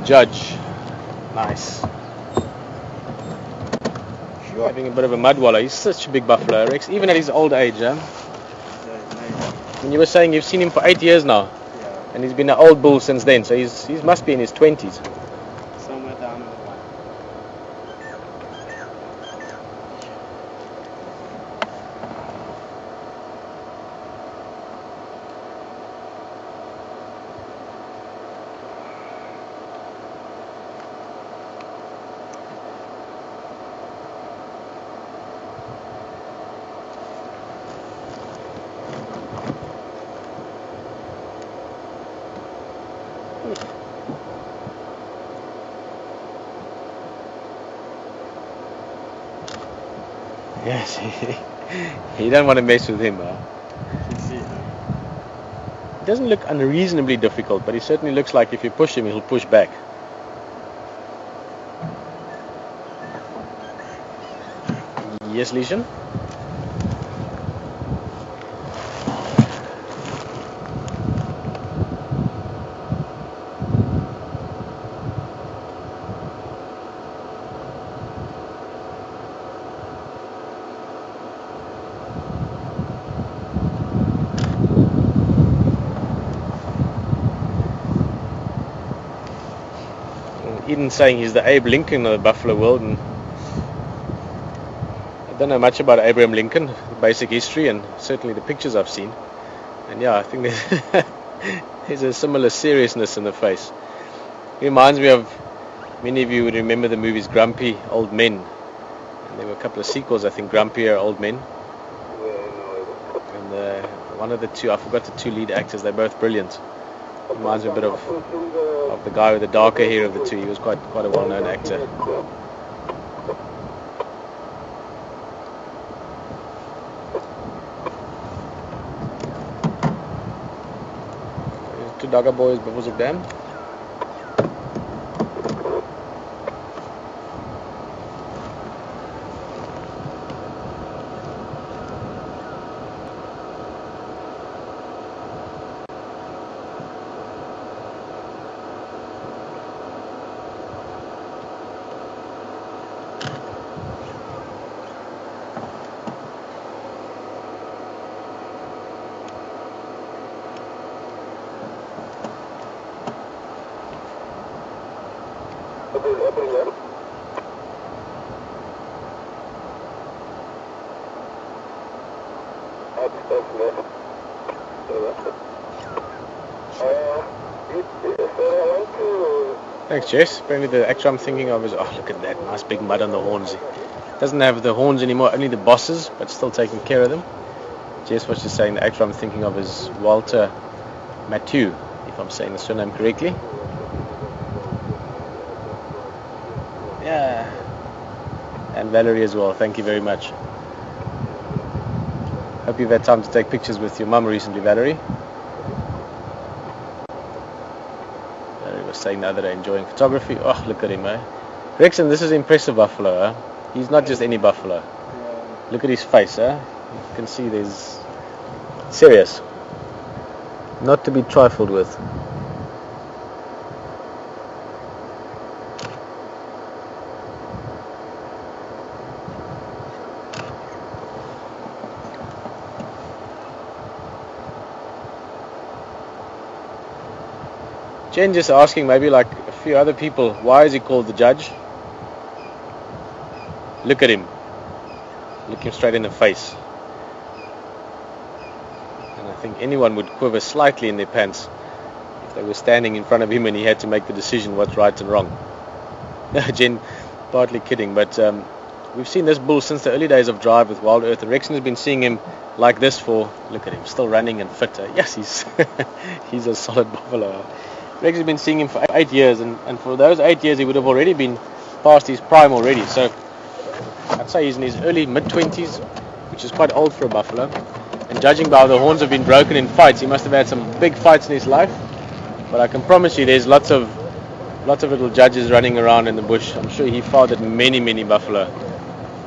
Judge. Nice. Sure. Having a bit of a mud wallow. He's such a big buffalo, Rex, even at his old age. Yeah, it's amazing. And you were saying you've seen him for 8 years now, Yeah, and he's been an old bull since then, so he must be in his 20s. somewhere down the line. Yes, you don't want to mess with him. You can see it now. He doesn't look unreasonably difficult, but he certainly looks like if you push him, he'll push back. Yes, Leishan? Eden's saying he's the Abe Lincoln of the buffalo world, and I don't know much about Abraham Lincoln, the basic history, and certainly the pictures I've seen. And yeah, I think there's a similar seriousness in the face. It reminds me of, many of you would remember the movies Grumpy Old Men, and there were a couple of sequels, I think, Grumpier Old Men. And one of the two, I forgot the two lead actors, they're both brilliant. Reminds me a bit of the guy with the darker hair of the two. He was quite a well-known actor. Two Dagga boys, Bavuzuk Dam. Thanks, Jess. Apparently the actor I'm thinking of is, oh, look at that, nice big mud on the horns. Doesn't have the horns anymore, only the bosses, but still taking care of them. Jess was just saying the actor I'm thinking of is Walter Mathieu, if I'm saying the surname correctly. Yeah. And Valerie as well, thank you very much. Hope you've had time to take pictures with your mum recently, Valerie. Valerie was saying the other day, enjoying photography. Oh, look at him, eh? Rexon, this is impressive buffalo, eh? He's not just any buffalo. Look at his face, eh? You can see there's serious. Not to be trifled with. Jen just asking, maybe like a few other people, why is he called the Judge? Look at him. Look him straight in the face. And I think anyone would quiver slightly in their pants if they were standing in front of him and he had to make the decision what's right and wrong. Jen, partly kidding, but we've seen this bull since the early days of Drive with Wild Earth, and Rexon has been seeing him like this for, look at him, still running and fit. Yes, he's a solid buffalo. Rex has been seeing him for 8 years, and for those 8 years he would have already been past his prime already. So I'd say he's in his early mid-20s, which is quite old for a buffalo. And judging by how the horns have been broken in fights, he must have had some big fights in his life. But I can promise you there's lots of little judges running around in the bush. I'm sure he fathered many buffalo.